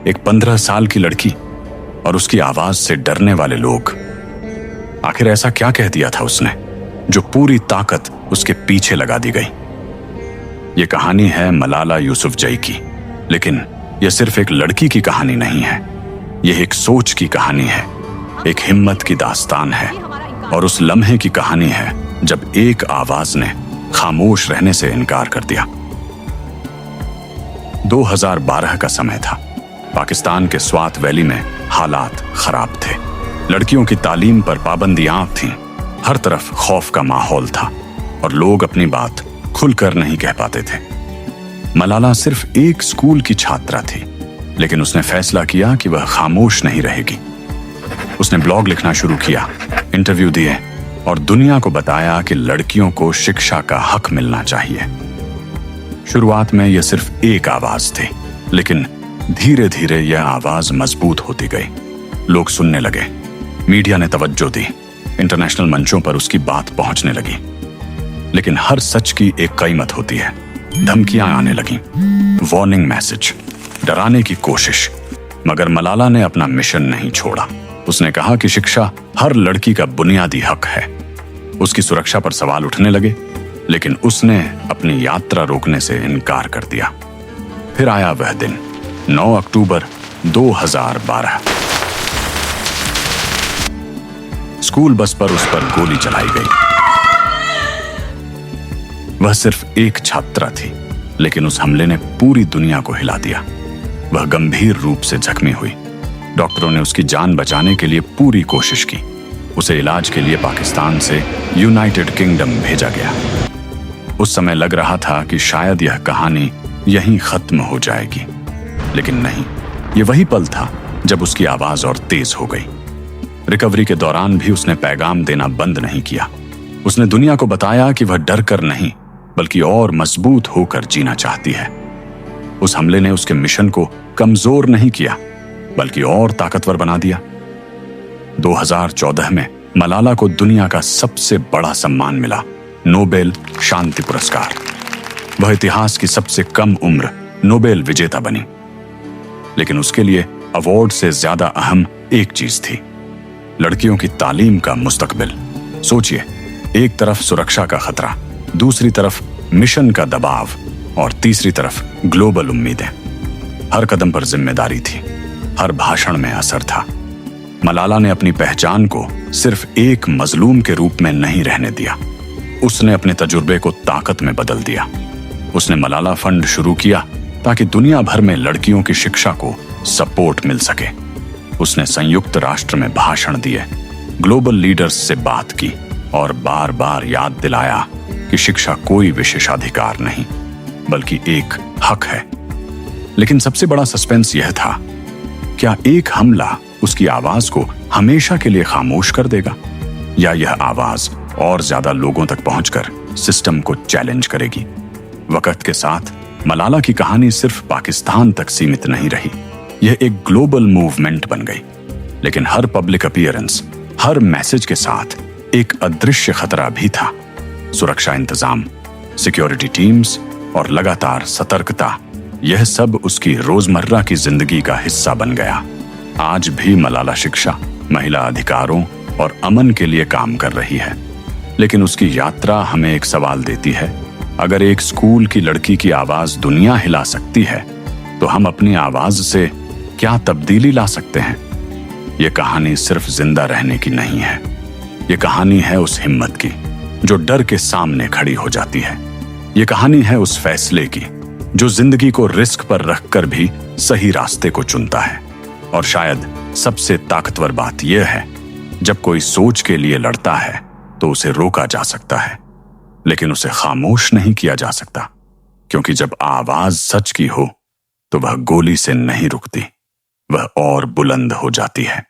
एक 15 साल की लड़की और उसकी आवाज से डरने वाले लोग। आखिर ऐसा क्या कह दिया था उसने जो पूरी ताकत उसके पीछे लगा दी गई? ये कहानी है मलाला यूसुफजई की, लेकिन यह सिर्फ एक लड़की की कहानी नहीं है। यह एक सोच की कहानी है, एक हिम्मत की दास्तान है और उस लम्हे की कहानी है जब एक आवाज ने खामोश रहने से इनकार कर दिया। 2012 का समय था। पाकिस्तान के स्वात वैली में हालात खराब थे। लड़कियों की तालीम पर पाबंदियां थीं, हर तरफ खौफ का माहौल था और लोग अपनी बात खुलकर नहीं कह पाते थे। मलाला सिर्फ एक स्कूल की छात्रा थी, लेकिन उसने फैसला किया कि वह खामोश नहीं रहेगी। उसने ब्लॉग लिखना शुरू किया, इंटरव्यू दिए और दुनिया को बताया कि लड़कियों को शिक्षा का हक मिलना चाहिए। शुरुआत में यह सिर्फ एक आवाज थी, लेकिन धीरे धीरे यह आवाज मजबूत होती गई। लोग सुनने लगे, मीडिया ने तवज्जो दी, इंटरनेशनल मंचों पर उसकी बात पहुंचने लगी। लेकिन हर सच की एक कीमत होती है। धमकियां आने लगीं, वार्निंग मैसेज, डराने की कोशिश, मगर मलाला ने अपना मिशन नहीं छोड़ा। उसने कहा कि शिक्षा हर लड़की का बुनियादी हक है। उसकी सुरक्षा पर सवाल उठने लगे, लेकिन उसने अपनी यात्रा रोकने से इनकार कर दिया। फिर आया वह दिन, 9 अक्टूबर 2012। स्कूल बस पर उस पर गोली चलाई गई। वह सिर्फ एक छात्रा थी, लेकिन उस हमले ने पूरी दुनिया को हिला दिया। वह गंभीर रूप से जख्मी हुई। डॉक्टरों ने उसकी जान बचाने के लिए पूरी कोशिश की। उसे इलाज के लिए पाकिस्तान से यूनाइटेड किंगडम भेजा गया। उस समय लग रहा था कि शायद यह कहानी यहीं खत्म हो जाएगी, लेकिन नहीं। यह वही पल था जब उसकी आवाज और तेज हो गई। रिकवरी के दौरान भी उसने पैगाम देना बंद नहीं किया। उसने दुनिया को बताया कि वह डर कर नहीं, बल्कि और मजबूत होकर जीना चाहती है। उस हमले ने उसके मिशन को कमजोर नहीं किया, बल्कि और ताकतवर बना दिया। 2014 में मलाला को दुनिया का सबसे बड़ा सम्मान मिला, नोबेल शांति पुरस्कार। वह इतिहास की सबसे कम उम्र नोबेल विजेता बनी। लेकिन उसके लिए अवार्ड से ज्यादा अहम एक चीज थी, लड़कियों की तालीम का मुस्तकबिल। सोचिए, एक तरफ सुरक्षा का खतरा, दूसरी तरफ मिशन का दबाव और तीसरी तरफ ग्लोबल उम्मीदें। हर कदम पर जिम्मेदारी थी, हर भाषण में असर था। मलाला ने अपनी पहचान को सिर्फ एक मजलूम के रूप में नहीं रहने दिया। उसने अपने तजुर्बे को ताकत में बदल दिया। उसने मलाला फंड शुरू किया ताकि दुनिया भर में लड़कियों की शिक्षा को सपोर्ट मिल सके। उसने संयुक्त राष्ट्र में भाषण दिए, ग्लोबल लीडर्स से बात की और बार बार याद दिलाया कि शिक्षा कोई विशेषाधिकार नहीं, बल्कि एक हक है। लेकिन सबसे बड़ा सस्पेंस यह था, क्या एक हमला उसकी आवाज को हमेशा के लिए खामोश कर देगा, या यह आवाज और ज्यादा लोगों तक पहुंचकर सिस्टम को चैलेंज करेगी? वक्त के साथ मलाला की कहानी सिर्फ पाकिस्तान तक सीमित नहीं रही, यह एक ग्लोबल मूवमेंट बन गई। लेकिन हर पब्लिक अपीयरेंस, हर मैसेज के साथ एक अदृश्य खतरा भी था। सुरक्षा इंतजाम, सिक्योरिटी टीम्स और लगातार सतर्कता, यह सब उसकी रोजमर्रा की जिंदगी का हिस्सा बन गया। आज भी मलाला शिक्षा, महिला अधिकारों और अमन के लिए काम कर रही है। लेकिन उसकी यात्रा हमें एक सवाल देती है, अगर एक स्कूल की लड़की की आवाज दुनिया हिला सकती है, तो हम अपनी आवाज से क्या तब्दीली ला सकते हैं? यह कहानी सिर्फ जिंदा रहने की नहीं है, यह कहानी है उस हिम्मत की जो डर के सामने खड़ी हो जाती है। यह कहानी है उस फैसले की जो जिंदगी को रिस्क पर रखकर भी सही रास्ते को चुनता है। और शायद सबसे ताकतवर बात यह है, जब कोई सोच के लिए लड़ता है तो उसे रोका जा सकता है, लेकिन उसे खामोश नहीं किया जा सकता, क्योंकि जब आवाज सच की हो तो वह गोली से नहीं रुकती, वह और बुलंद हो जाती है।